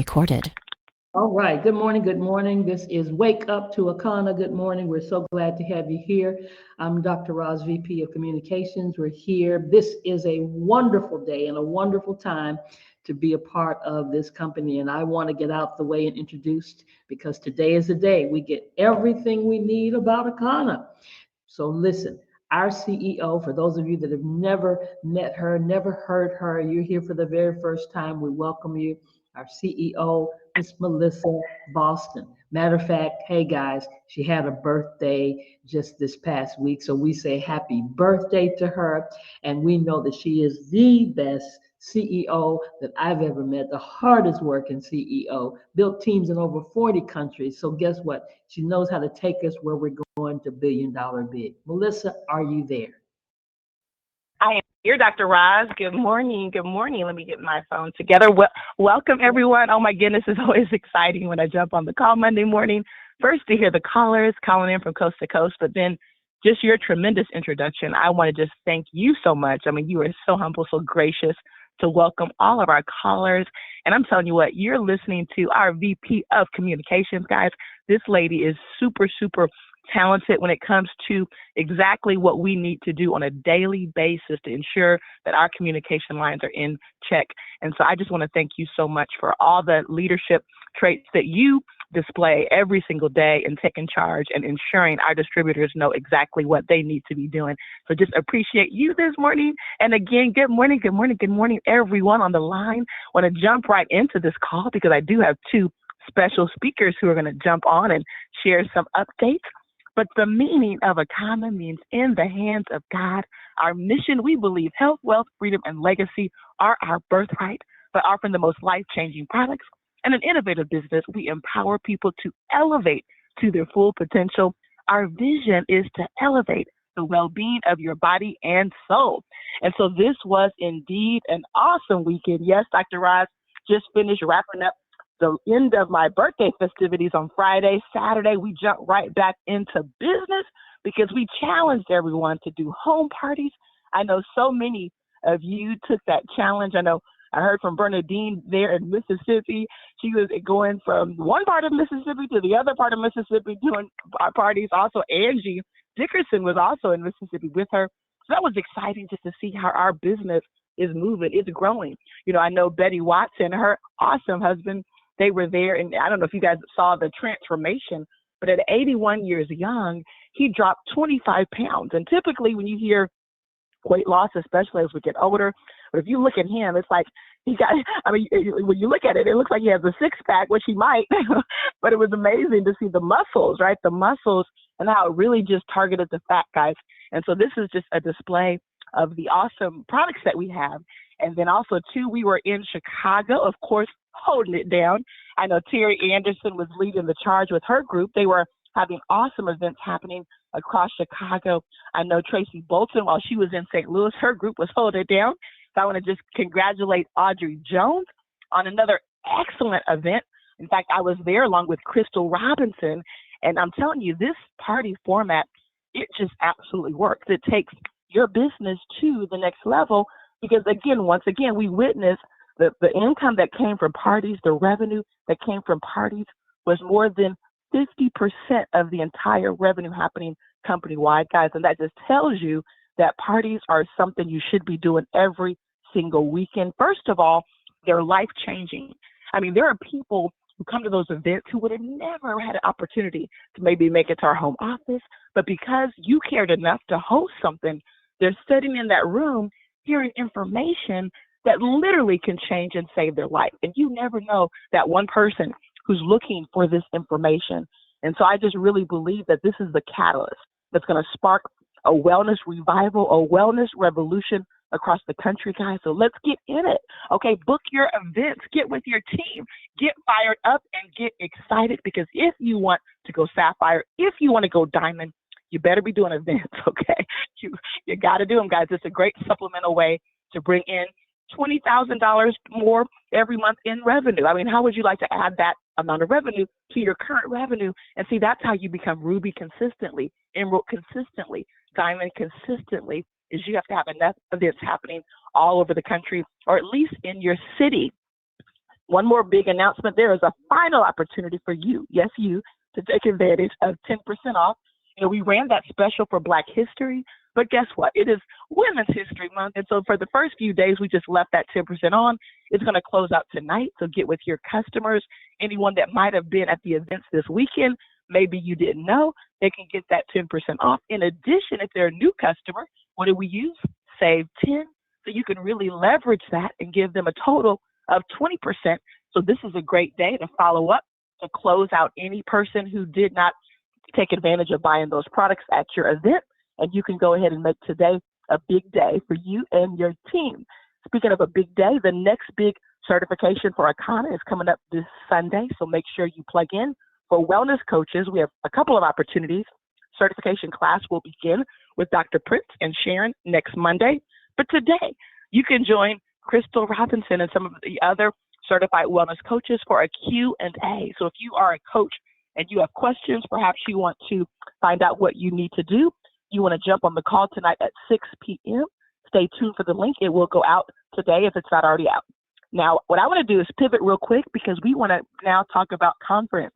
recorded. All right. Good morning. Good morning. This is Wake Up to Akana. Good morning. We're so glad to have you here. I'm Dr. Roz, VP of Communications. We're here. This is a wonderful day and a wonderful time to be a part of this company. And I want to get out the way and introduced because today is the day we get everything we need about Akana. So listen, our CEO, for those of you that have never met her, never heard her, you're here for the very first time, we welcome you. Our CEO, Miss Melissa Boston. Matter of fact, hey guys, she had a birthday just this past week. So we say happy birthday to her. And we know that she is the best CEO that I've ever met, the hardest working CEO, built teams in over 40 countries. So guess what? She knows how to take us where we're going to billion dollar big. Melissa, are you there? I am here, Dr. Roz. Good morning. Good morning. Let me get my phone together. Welcome, everyone. Oh, my goodness, it's always exciting when I jump on the call Monday morning. First, to hear the callers calling in from coast to coast, but then just your tremendous introduction. I want to just thank you so much. I mean, you are so humble, so gracious to welcome all of our callers. And I'm telling you what, you're listening to our VP of Communications, guys. This lady is super, super talented when it comes to exactly what we need to do on a daily basis to ensure that our communication lines are in check. And so I just want to thank you so much for all the leadership traits that you display every single day and taking charge and ensuring our distributors know exactly what they need to be doing. So just appreciate you this morning. And again, good morning, good morning, good morning, everyone on the line. Want to jump right into this call because I do have two special speakers who are going to jump on and share some updates. But the meaning of Akana means in the hands of God. Our mission, we believe health, wealth, freedom, and legacy are our birthright. By offering the most life-changing products and an innovative business, we empower people to elevate to their full potential. Our vision is to elevate the well-being of your body and soul. And so this was indeed an awesome weekend. Yes, Dr. Roz just finished wrapping up the end of my birthday festivities on Friday. Saturday, we jumped right back into business because we challenged everyone to do home parties. I know so many of you took that challenge. I know I heard from Bernadine there in Mississippi. She was going from one part of Mississippi to the other part of Mississippi doing parties. Also, Angie Dickerson was also in Mississippi with her. So that was exciting just to see how our business is moving. It's growing. You know, I know Betty Watson, her awesome husband, they were there, and I don't know if you guys saw the transformation, but at 81 years young, he dropped 25 pounds. And typically when you hear weight loss, especially as we get older, but if you look at him, it's like he got, I mean, when you look at it, it looks like he has a six-pack, which he might, but it was amazing to see the muscles, right? The muscles and how it really just targeted the fat guys. And so this is just a display of the awesome products that we have. And then also, too, we were in Chicago, of course, holding it down. I know Terry Anderson was leading the charge with her group. They were having awesome events happening across Chicago. I know Tracy Bolton, while she was in St. Louis, her group was holding it down. So I want to just congratulate Audrey Jones on another excellent event. In fact, I was there along with Crystal Robinson. And I'm telling you, this party format, it just absolutely works. It takes your business to the next level because, again, once again, we witnessed the income that came from parties, the revenue that came from parties was more than 50% of the entire revenue happening company-wide, guys. And that just tells you that parties are something you should be doing every single weekend. First of all, they're life-changing. I mean, there are people who come to those events who would have never had an opportunity to maybe make it to our home office, but because you cared enough to host something, they're sitting in that room hearing information that literally can change and save their life. And you never know that one person who's looking for this information. And so I just really believe that this is the catalyst that's going to spark a wellness revival, a wellness revolution across the country, guys. So let's get in it. Okay, book your events, get with your team, get fired up and get excited because if you want to go sapphire, if you want to go diamond, you better be doing events, okay? You got to do them, guys. It's a great supplemental way to bring in $20,000 more every month in revenue. I mean, how would you like to add that amount of revenue to your current revenue? And see, that's how you become Ruby consistently, Emerald consistently, Diamond consistently, is you have to have enough events happening all over the country, or at least in your city. one more big announcement. There is a final opportunity for you, yes, you, to take advantage of 10% off. We ran that special for Black History, but guess what? It is Women's History Month. And so for the first few days, we just left that 10% on. It's going to close out tonight. So get with your customers. Anyone that might have been at the events this weekend, maybe you didn't know, they can get that 10% off. In addition, if they're a new customer, what do we use? Save 10. So you can really leverage that and give them a total of 20%. So this is a great day to follow up, to close out any person who did not take advantage of buying those products at your event. And you can go ahead and make today a big day for you and your team. Speaking of a big day, the next big certification for Akana is coming up this Sunday. So make sure you plug in. For wellness coaches, we have a couple of opportunities. Certification class will begin with Dr. Prince and Sharon next Monday. But today, you can join Crystal Robinson and some of the other certified wellness coaches for a Q&A. So if you are a coach and you have questions, perhaps you want to find out what you need to do, you want to jump on the call tonight at 6 p.m., stay tuned for the link. It will go out today if it's not already out. Now, what I want to do is pivot real quick because we want to now talk about conference.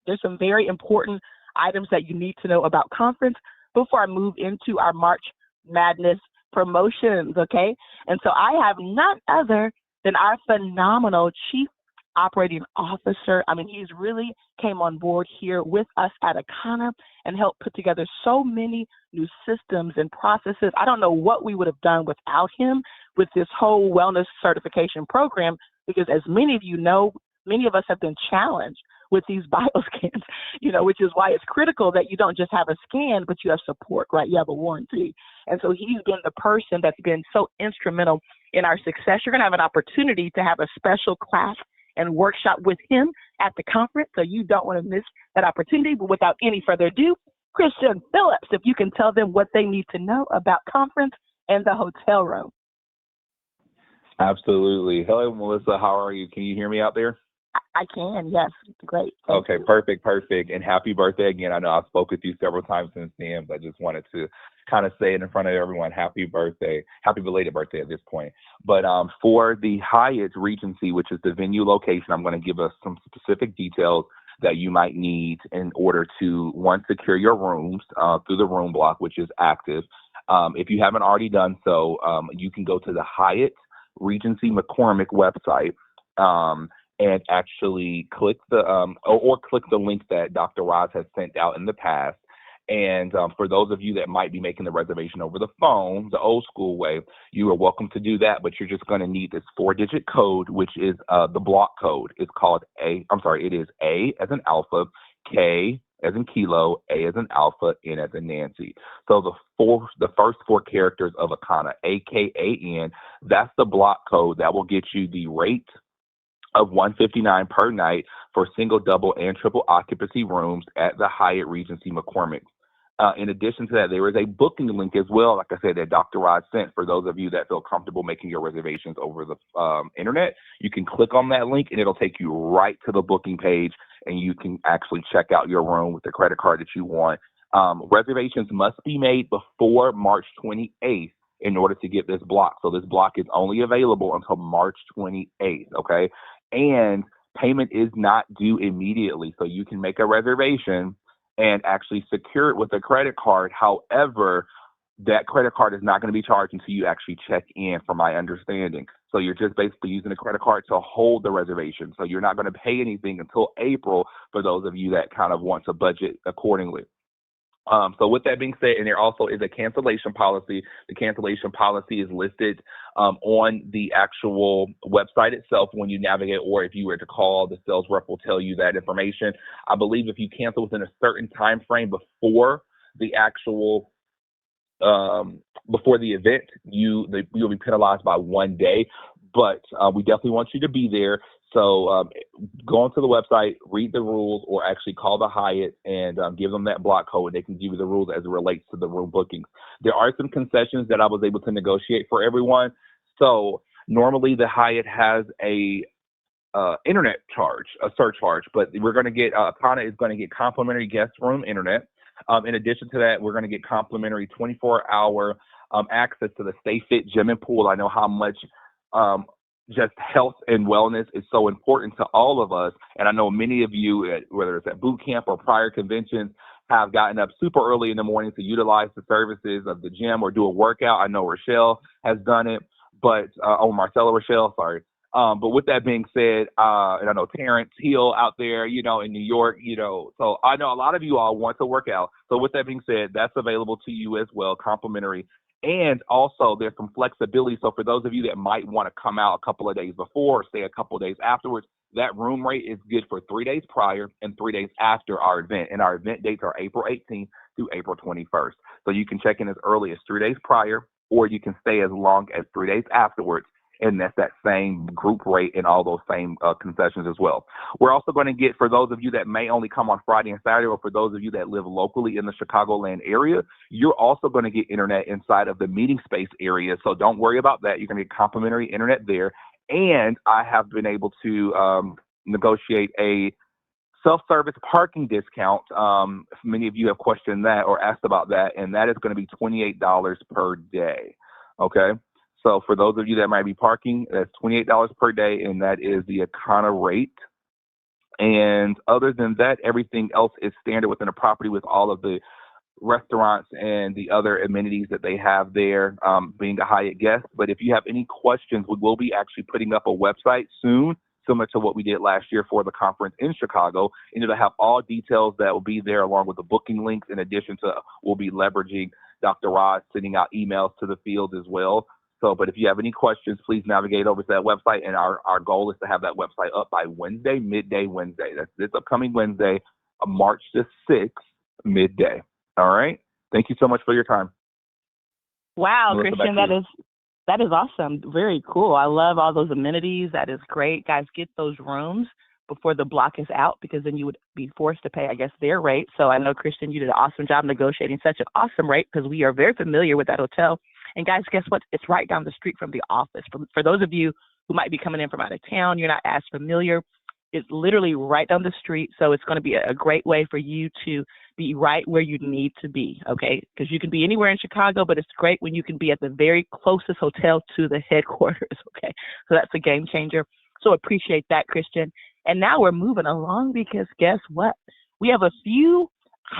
There's some very important items that you need to know about conference before I move into our March Madness promotions, okay? And so I have none other than our phenomenal Chief Operating Officer. I mean, he's really came on board here with us at Akana and helped put together so many new systems and processes. I don't know what we would have done without him with this whole wellness certification program, because as many of you know, many of us have been challenged with these bioscans, which is why it's critical that you don't just have a scan, but you have support, right? You have a warranty. And so he's been the person that's been so instrumental in our success. You're going to have an opportunity to have a special class and workshop with him at the conference, so you don't want to miss that opportunity. But without any further ado, Christian Phillips, if you can tell them what they need to know about conference and the hotel room. Absolutely. Hello, Melissa. How are you? Can you hear me out there? I can, yes. Great. Okay, perfect. And happy birthday again. I know I've spoke with you several times since then, but I just wanted to kind of say it in front of everyone, happy birthday, happy belated birthday at this point. But for the Hyatt Regency, which is the venue location, I'm going to give us some specific details that you might need in order to, one, secure your rooms through the room block, which is active. If you haven't already done so, you can go to the Hyatt Regency McCormick website and actually click the or click the link that Dr. Roz has sent out in the past. And for those of you that might be making the reservation over the phone, the old school way, you are welcome to do that, but you're just going to need this 4-digit code, which is the block code. It's called it is A as in alpha, K as in kilo, A as in alpha, N as in Nancy. So the first 4 characters of Akana, AKAN, that's the block code that will get you the rate of $159 per night for single, double, and triple occupancy rooms at the Hyatt Regency McCormick. In addition to that, there is a booking link as well, like I said, that Dr. Rod sent for those of you that feel comfortable making your reservations over the internet. You can click on that link and it'll take you right to the booking page, and you can actually check out your room with the credit card that you want. Reservations must be made before March 28th in order to get this block. So this block is only available until March 28th, okay? And payment is not due immediately. So you can make a reservation and actually secure it with a credit card. However, that credit card is not going to be charged until you actually check in, from my understanding. So you're just basically using a credit card to hold the reservation. So you're not going to pay anything until April for those of you that kind of want to budget accordingly. So with that being said, and there also is a cancellation policy. The cancellation policy is listed on the actual website itself when you navigate, or if you were to call, the sales rep will tell you that information. I believe if you cancel within a certain time frame before the actual before the event, you'll be penalized by 1 day. But we definitely want you to be there. So go onto the website, read the rules, or actually call the Hyatt and give them that block code. They can give you the rules as it relates to the room bookings. There are some concessions that I was able to negotiate for everyone. So normally the Hyatt has a internet charge, a surcharge, but we're going to get, Akana is going to get complimentary guest room internet. In addition to that, we're going to get complimentary 24-hour access to the Stay Fit gym and pool. I know how much just health and wellness is so important to all of us. And I know many of you, whether it's at boot camp or prior conventions, have gotten up super early in the morning to utilize the services of the gym or do a workout. I know Rochelle has done it, but Marcella Rochelle, sorry. But with that being said, and I know Terrence Hill out there, in New York, so I know a lot of you all want to work out. So with that being said, that's available to you as well, complimentary. And also there's some flexibility. So for those of you that might want to come out a couple of days before or stay a couple of days afterwards, that room rate is good for 3 days prior and 3 days after our event. And our event dates are April 18th through April 21st. So you can check in as early as 3 days prior, or you can stay as long as 3 days afterwards. And that's that same group rate and all those same concessions as well. We're also going to get, for those of you that may only come on Friday and Saturday, or for those of you that live locally in the Chicagoland area, you're also going to get internet inside of the meeting space area. So don't worry about that. You're going to get complimentary internet there. And I have been able to negotiate a self-service parking discount. Many of you have questioned that or asked about that, and that is going to be $28 per day. Okay. So for those of you that might be parking, that's $28 per day, and that is the Econo rate. And other than that, everything else is standard within a property with all of the restaurants and the other amenities that they have there, being a Hyatt guest. But if you have any questions, we will be actually putting up a website soon, similar to what we did last year for the conference in Chicago. And it'll have all details that will be there along with the booking links. In addition to, we'll be leveraging Dr. Roz sending out emails to the field as well. So, but if you have any questions, please navigate over to that website. And our goal is to have that website up by Wednesday, midday Wednesday. That's this upcoming Wednesday, March the 6th, midday. All right. Thank you so much for your time. Wow, Melissa, Christian, that is awesome. Very cool. I love all those amenities. That is great. Guys, get those rooms before the block is out, because then you would be forced to pay, I guess, their rate. So I know, Christian, you did an awesome job negotiating such an awesome rate, because we are very familiar with that hotel. And guys, guess what? It's right down the street from the office. For those of you who might be coming in from out of town, you're not as familiar, it's literally right down the street. So it's going to be a great way for you to be right where you need to be, okay? Because you can be anywhere in Chicago, but it's great when you can be at the very closest hotel to the headquarters, okay? So that's a game changer. So appreciate that, Christian. And now we're moving along, because guess what? We have a few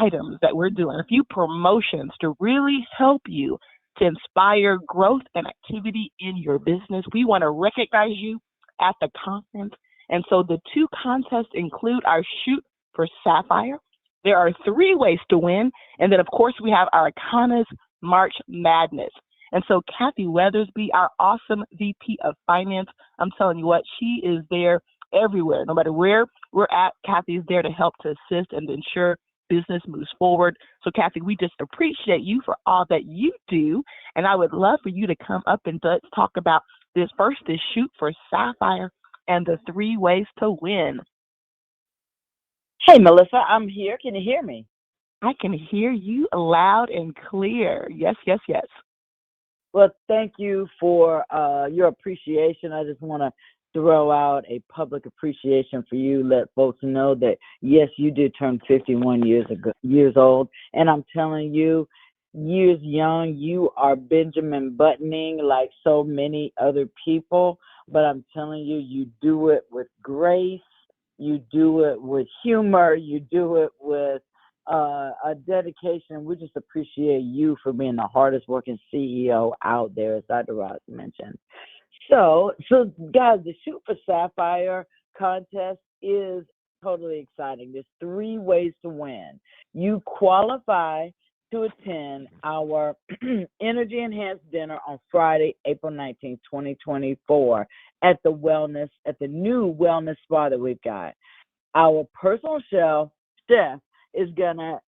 items that we're doing, a few promotions to really help you to inspire growth and activity in your business. We want to recognize you at the conference. And so the two contests include our Shoot for Sapphire. There are 3 ways to win. And then, of course, we have our Econo's March Madness. And so Kathy Weathersby, our awesome VP of Finance, I'm telling you what, she is there everywhere. No matter where we're at, Kathy's there to help to assist and ensure business moves forward. So Kathy, we just appreciate you for all that you do. And I would love for you to come up and let's talk about this. First is Shoot for Sapphire and the 3 ways to win. Hey, Melissa, I'm here. Can you hear me? I can hear you loud and clear. Yes, yes, yes. Well, thank you for your appreciation. I just want to throw out a public appreciation for you. Let folks know that, yes, you did turn 51 years old. And I'm telling you, years young, you are Benjamin Buttoning like so many other people. But I'm telling you, you do it with grace. You do it with humor. You do it with a dedication. We just appreciate you for being the hardest working CEO out there, as Dr. Ross mentioned. So guys, the Shoot for Sapphire contest is totally exciting. There's 3 ways to win. You qualify to attend our Energy Enhanced Dinner on Friday, April 19th, 2024 at the new wellness spa that we've got. Our personal chef is gonna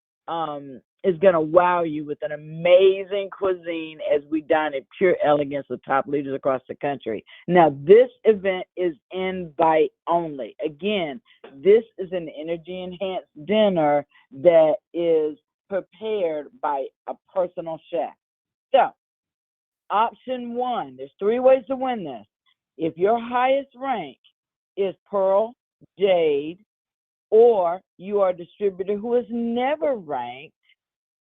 wow you with an amazing cuisine as we dine at Pure Elegance with top leaders across the country. Now, this event is invite only. Again, this is an energy enhanced dinner that is prepared by a personal chef. So, option 1, there's 3 ways to win this. If your highest rank is Pearl, Jade, or you are a distributor who has never ranked,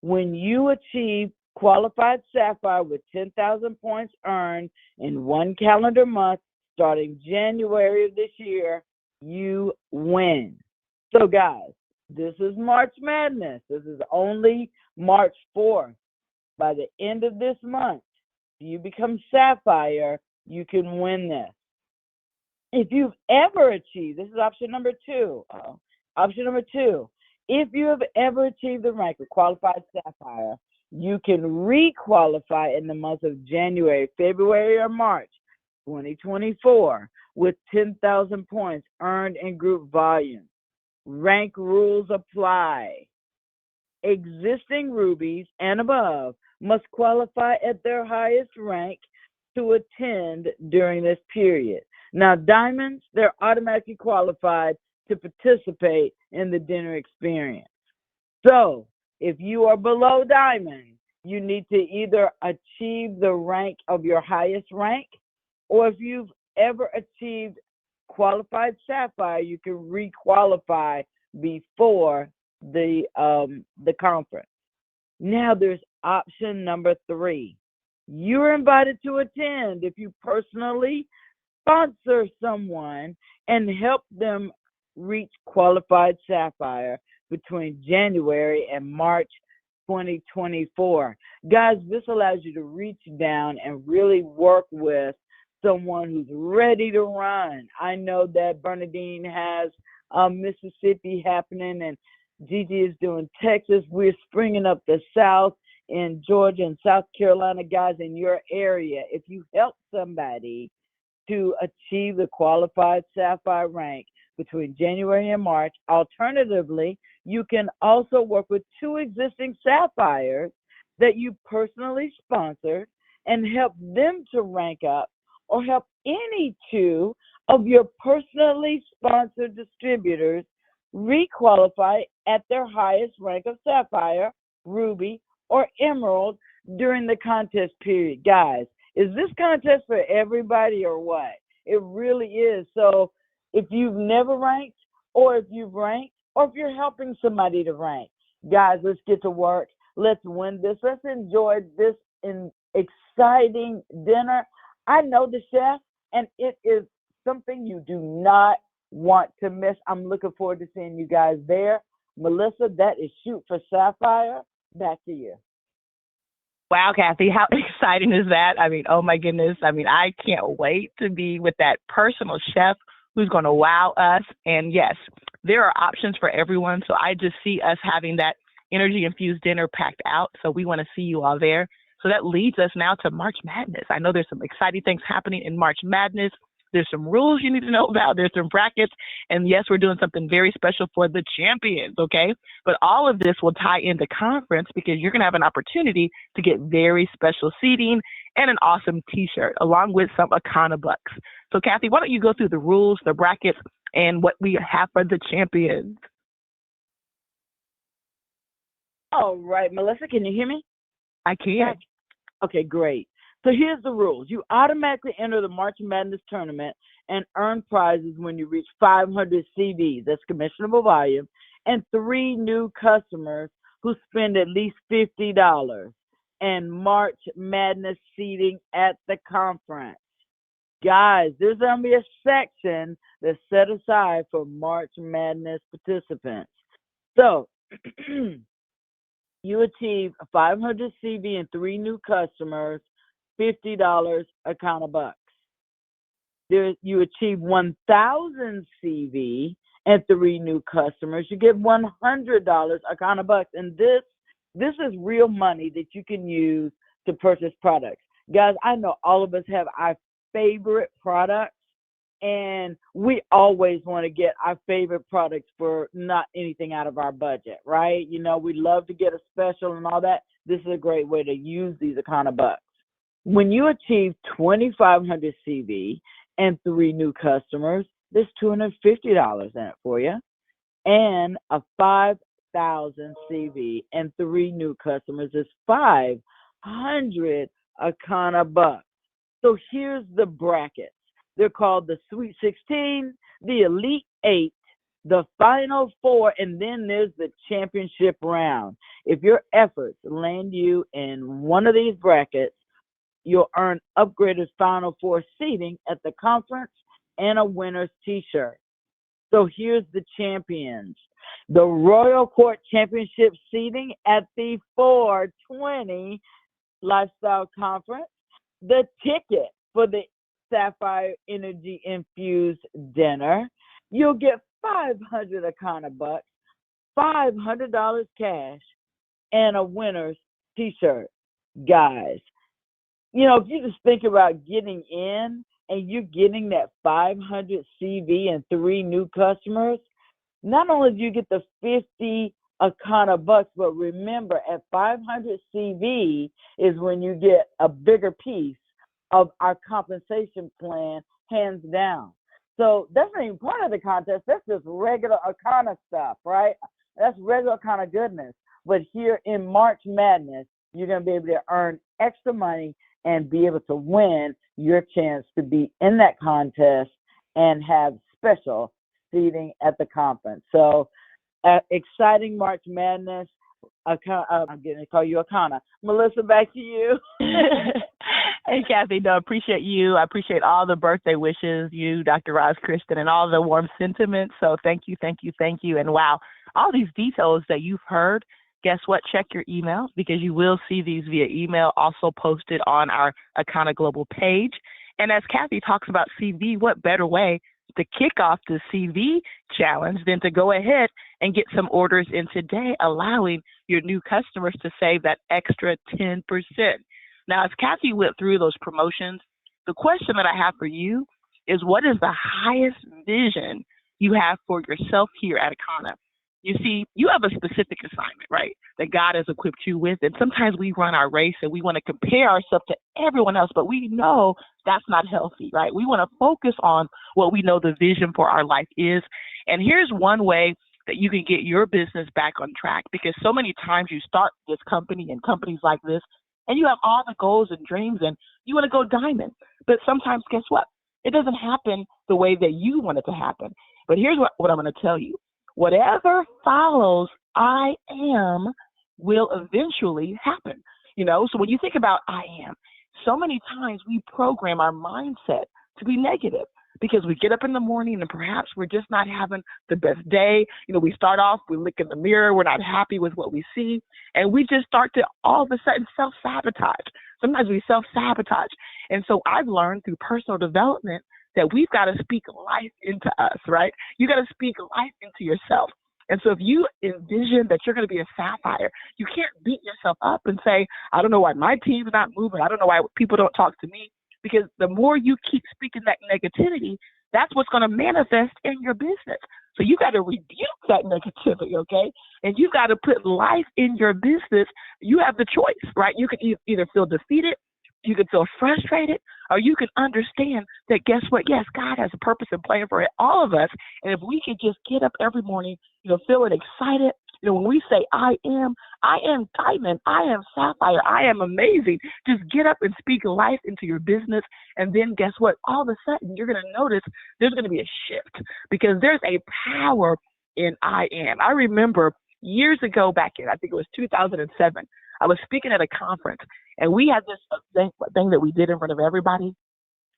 when you achieve qualified Sapphire with 10,000 points earned in 1 calendar month starting January of this year, you win. So guys, this is March Madness. This is only March 4th. By the end of this month, if you become Sapphire, you can win this. If you've ever achieved, this is option number 2. Option number 2, if you have ever achieved the rank of qualified Sapphire, you can re-qualify in the month of January, February, or March 2024 with 10,000 points earned in group volume. Rank rules apply. Existing rubies and above must qualify at their highest rank to attend during this period. Now, diamonds, they're automatically qualified to participate in the dinner experience. So, if you are below diamond, you need to either achieve the rank of your highest rank, or if you've ever achieved qualified Sapphire, you can re-qualify before the conference. Now there's option number 3. You're invited to attend if you personally sponsor someone and help them reach qualified Sapphire between January and March 2024. Guys, this allows you to reach down and really work with someone who's ready to run. I know that Bernadine has Mississippi happening, and Gigi is doing Texas. We're springing up the South in Georgia and South Carolina. Guys, in your area, if you help somebody to achieve the qualified Sapphire rank between January and March, alternatively, you can also work with 2 existing Sapphires that you personally sponsored and help them to rank up, or help any 2 of your personally sponsored distributors re-qualify at their highest rank of Sapphire, Ruby, or Emerald during the contest period. Guys, is this contest for everybody or what? It really is. So if you've never ranked, or if you've ranked, or if you're helping somebody to rank, guys, let's get to work. Let's win this. Let's enjoy this exciting dinner. I know the chef, and it is something you do not want to miss. I'm looking forward to seeing you guys there. Melissa, that is Shoot for Sapphire. Back to you. Wow, Kathy, how exciting is that? I mean, oh my goodness. I mean, I can't wait to be with that personal chef who's going to wow us. And yes, there are options for everyone. So I just see us having that energy infused dinner packed out. So we want to see you all there. So that leads us now to March Madness. I know there's some exciting things happening in March Madness. There's some rules you need to know about. There's some brackets. And yes, we're doing something very special for the champions, okay? But all of this will tie into conference, because you're going to have an opportunity to get very special seating and an awesome t-shirt along with some Akana bucks. So Kathy, why don't you go through the rules, the brackets, and what we have for the champions? All right, Melissa, can you hear me? I can. Okay, great. So here's the rules. You automatically enter the March Madness tournament and earn prizes when you reach 500 CVs, that's commissionable volume, and 3 new customers who spend at least $50, and March Madness seating at the conference. Guys, there's going to be a section that's set aside for March Madness participants. So you achieve 500 CV and 3 new customers, $50 Akana bucks. There, you achieve 1,000 CV and 3 new customers, you get $100 Akana bucks. And this is real money that you can use to purchase products. Guys, I know all of us have our favorite products, and we always want to get our favorite products for not anything out of our budget, right? You know, we love to get a special and all that. This is a great way to use these Akana bucks. When you achieve 2,500 CV and 3 new customers, there's $250 in it for you. And a 5,000 CV and 3 new customers is 500 Akana bucks. So here's the brackets. They're called the Sweet 16, the Elite 8, the Final 4, and then there's the championship round. If your efforts land you in one of these brackets, you'll earn upgraded Final 4 seating at the conference and a winner's t-shirt. So here's the champions. The Royal Court Championship seating at the 420 Lifestyle Conference. The ticket for the Sapphire Energy Infused Dinner. You'll get 500 Akana bucks, $500 cash, and a winner's t-shirt. Guys, you know, if you just think about getting in and you're getting that 500 CV and 3 new customers, not only do you get the 50 Akana bucks, but remember, at 500 CV is when you get a bigger piece of our compensation plan, hands down. So that's not even part of the contest. That's just regular Akana stuff, right? That's regular Akana goodness. But here in March Madness, you're going to be able to earn extra money and be able to win your chance to be in that contest and have special seating at the conference. So exciting March Madness. I'm going to call you Akana. Melissa, back to you. Hey, Kathy, no, appreciate you. I appreciate all the birthday wishes, you, Dr. Roz Kristen, and all the warm sentiments. So thank you, thank you, thank you. And wow, all these details that you've heard, guess what? Check your email because you will see these via email also posted on our Akana Global page. And as Kathy talks about CV, what better way to kick off the CV challenge than to go ahead and get some orders in today, allowing your new customers to save that extra 10%. Now, as Kathy went through those promotions, the question that I have for you is, what is the highest vision you have for yourself here at Akana? You see, you have a specific assignment, right, that God has equipped you with. And sometimes we run our race and we want to compare ourselves to everyone else, but we know that's not healthy, right? We want to focus on what we know the vision for our life is. And here's one way that you can get your business back on track, because so many times you start this company and companies like this, and you have all the goals and dreams and you want to go diamond. But sometimes, guess what? It doesn't happen the way that you want it to happen. But here's what I'm going to tell you. Whatever follows I am will eventually happen. You know, so when you think about I am, so many times we program our mindset to be negative because we get up in the morning and perhaps we're just not having the best day. You know, we start off, we look in the mirror, we're not happy with what we see, and we just start to all of a sudden self-sabotage. Sometimes we self-sabotage. And so I've learned through personal development that we've got to speak life into us, right? You got to speak life into yourself. And so if you envision that you're going to be a sapphire, you can't beat yourself up and say, I don't know why my team's not moving. I don't know why people don't talk to me. Because the more you keep speaking that negativity, that's what's going to manifest in your business. So you got to rebuke that negativity, okay? And you got to put life in your business. You have the choice, right? You can either feel defeated, you can feel frustrated, or you can understand that, guess what? Yes, God has a purpose and plan for all of us. And if we can just get up every morning, you know, feeling excited, you know, when we say I am diamond, I am sapphire, I am amazing, just get up and speak life into your business. And then guess what? All of a sudden, you're going to notice there's going to be a shift because there's a power in I am. I remember years ago back in, I think it was 2007, I was speaking at a conference and we had this thing that we did in front of everybody.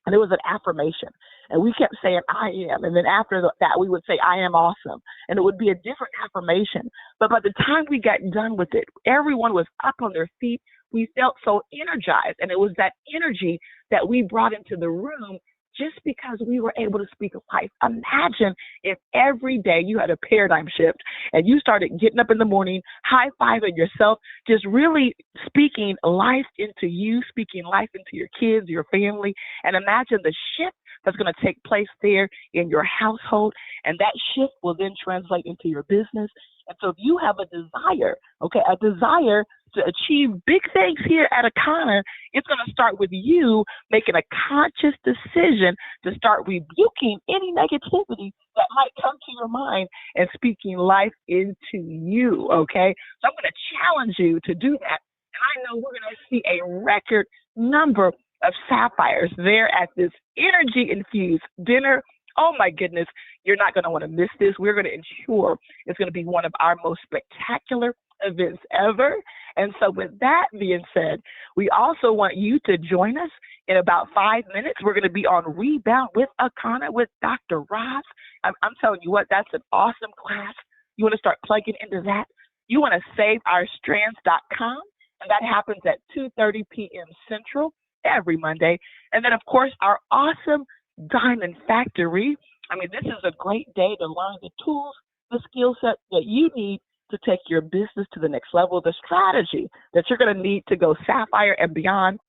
And it was an affirmation. And we kept saying, I am. And then after that, we would say, I am awesome. And it would be a different affirmation. But by the time we got done with it, everyone was up on their feet. We felt so energized. And it was that energy that we brought into the room just because we were able to speak life. Imagine if every day you had a paradigm shift and you started getting up in the morning, high-fiving yourself, just really speaking life into you, speaking life into your kids, your family, and imagine the shift that's going to take place there in your household, and that shift will then translate into your business. And so if you have a desire, a desire to achieve big things here at Akana, it's going to start with you making a conscious decision to start rebuking any negativity that might come to your mind and speaking life into you, okay? So I'm going to challenge you to do that. And I know we're going to see a record number of sapphires there at this energy-infused dinner. Oh my goodness, you're not going to want to miss this. We're going to ensure it's going to be one of our most spectacular events ever. And so with that being said, we also want you to join us in about 5 minutes. We're going to be on Rebound with Akana with Dr. Roz. I'm telling you what, that's an awesome class. You want to start plugging into that. You want to saveourstrands.com, and that happens at 2:30 p.m. Central every Monday. And then, of course, our awesome Diamond Factory. I mean, this is a great day to learn the tools, the skill set that you need to take your business to the next level, the strategy that you're going to need to go Sapphire and beyond.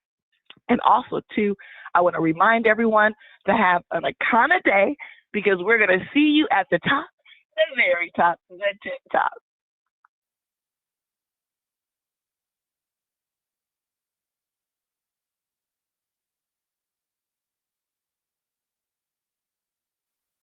And also, too, I want to remind everyone to have an Akana day, because we're going to see you at the top, the very top, the tip top.